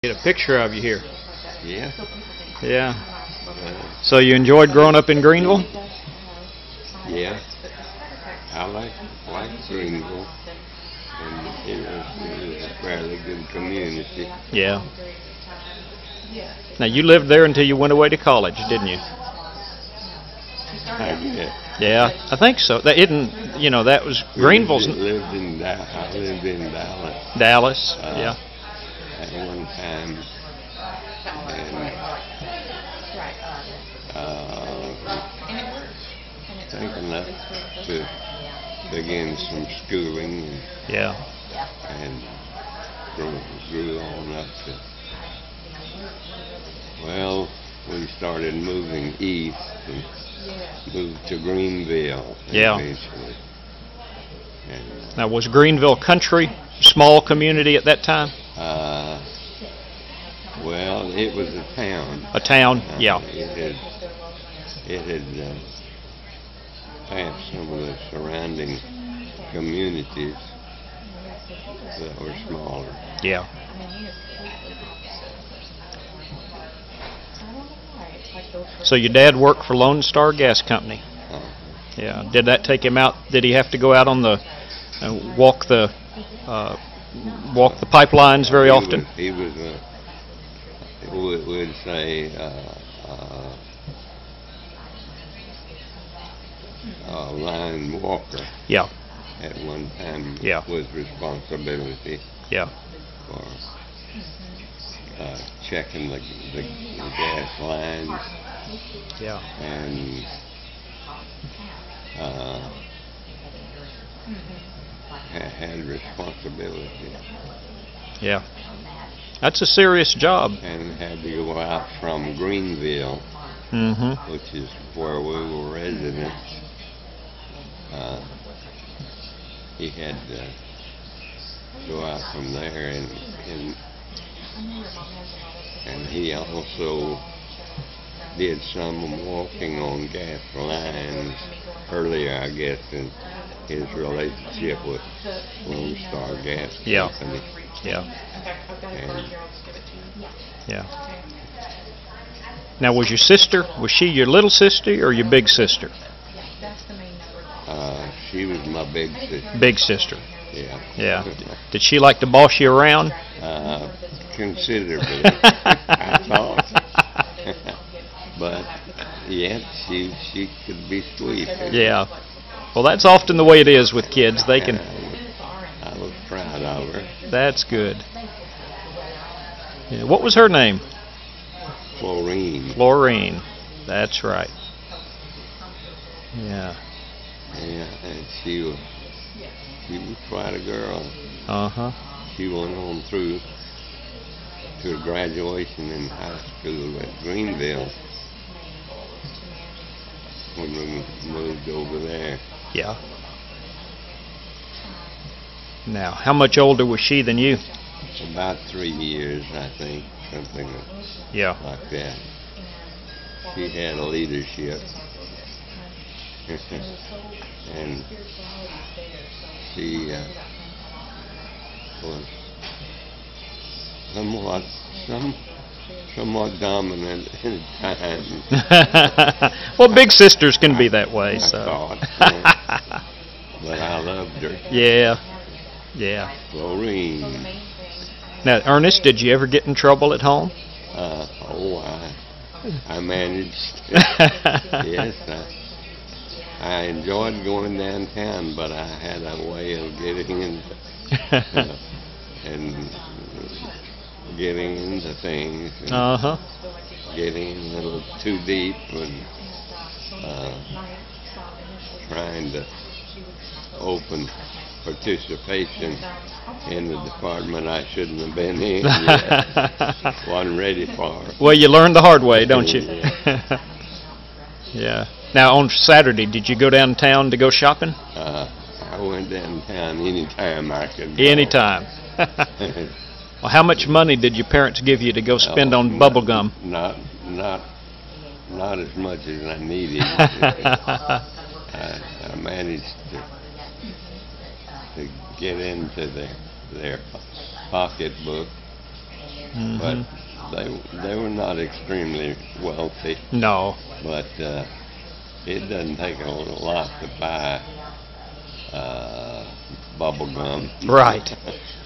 Get a picture of you here. Yeah. Yeah. So you enjoyed growing up in Greenville? Yeah. I like Greenville, and it was a fairly good community. Yeah. Now you lived there until you went away to college, didn't you? I did. Yeah, I think so. That isn't, you know, that was Greenville's. I lived in Dallas. Dallas. Yeah. At one time, and I think enough to begin some schooling. And grew on up to. Well, we started moving east and moved to Greenville eventually. And, now, was Greenville country, small community at that time? Well, it was a town. A town, yeah. It had passed some of the surrounding communities that were smaller. Yeah. So your dad worked for Lone Star Gas Company. Yeah. Did that take him out? Did he have to go out on the walk the pipelines very often? He was we'd say a line walker. Yeah. At one time, was responsibility. Yeah. For checking the gas lines. Yeah. And had responsibility. Yeah. That's a serious job. And had to go out from Greenville, which is where we were residents. He had to go out from there, and he also did some walking on gas lines earlier, I guess, in his relationship with Lone Star Gas Company. Yeah. Now, was she your little sister or your big sister? She was my big sister. Big sister. Yeah. Yeah. Did she like to boss you around? Considerably, I thought. But yeah, she could be sweet. Yeah. Well, that's often the way it is with kids. They can. I was proud of her. That's good. Yeah. What was her name? Florine. That's right. Yeah. Yeah, and she was quite a girl. She went on through to graduation in high school at Greenville when we moved over there. Yeah. Now, how much older was she than you? About 3 years, I think, something like that. She had a leadership. And she was somewhat dominant in times. Well, big sisters can be that way. I thought, but I loved her. Yeah. Florine. Now, Ernest, did you ever get in trouble at home? I managed. Yes, I enjoyed going downtown, but I had a way of getting into things. Getting a little too deep and trying to open participation in the department I shouldn't have been in yet. Wasn't ready for it. Well, you learn the hard way, don't you? Yeah. Now, on Saturday, did you go downtown to go shopping? I went downtown anytime I could go. Anytime. Well, how much money did your parents give you to go spend on bubble gum? Not as much as I needed. I managed to get into their pocketbook but they were not extremely wealthy. No. But it doesn't take a lot to buy bubble gum. Right.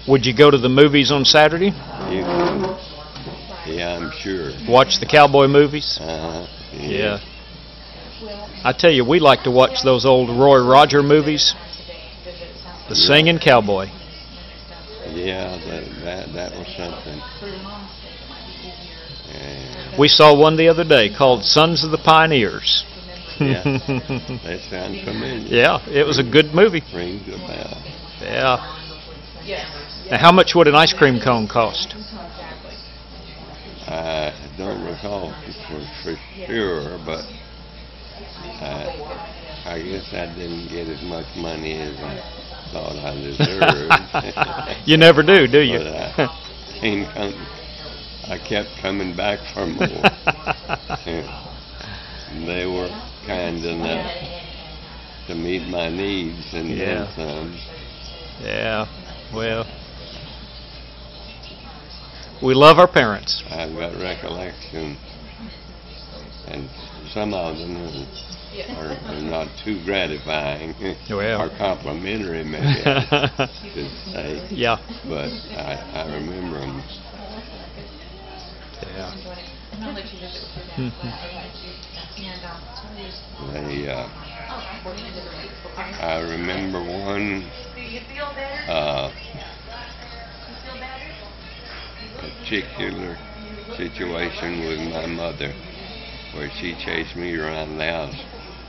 Would you go to the movies on Saturday? Yeah, I'm sure. Watch the cowboy movies? Yeah. I tell you, we like to watch those old Roy Roger movies. The Singing Cowboy. Yeah, that was something. We saw one the other day called Sons of the Pioneers. Yeah, that sounds familiar. Yeah, it was a good movie. Rings a bell. Yeah. Now, how much would an ice cream cone cost? I don't recall for sure, but I guess I didn't get as much money as I thought I deserved. You never do you? But I kept coming back for more. They were kind enough to meet my needs and then some. Yeah, well, we love our parents. I've got recollection, and some of them are not too gratifying or complimentary, maybe I should say. Yeah. But I remember them. Yeah. I remember one particular situation with my mother where she chased me around the house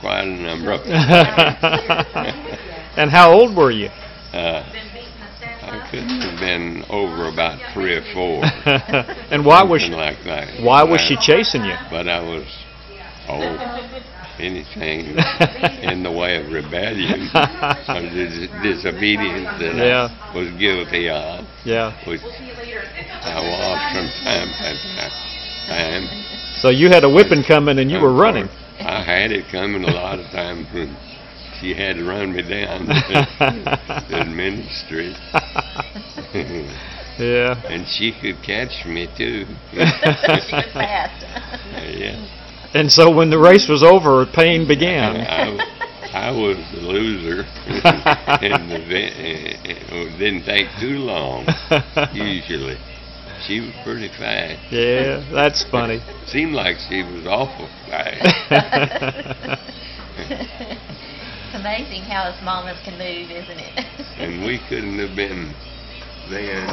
quite a number of times. And how old were you? I could have been over about 3 or 4. And why was she, like that? Why was she chasing you? But I was anything in the way of rebellion or disobedience that I was guilty of. Yeah. Which I was from time to time. So you had a whipping coming and you were running. I had it coming a lot of times when she had to run me down the ministry. Yeah. And she could catch me too. Fast. Yeah. And so when the race was over, pain began. I was the loser. And it didn't take too long, usually. She was pretty fast. Yeah, that's funny. Seemed like she was awful fast. It's amazing how a small one can move, isn't it? And we couldn't have been then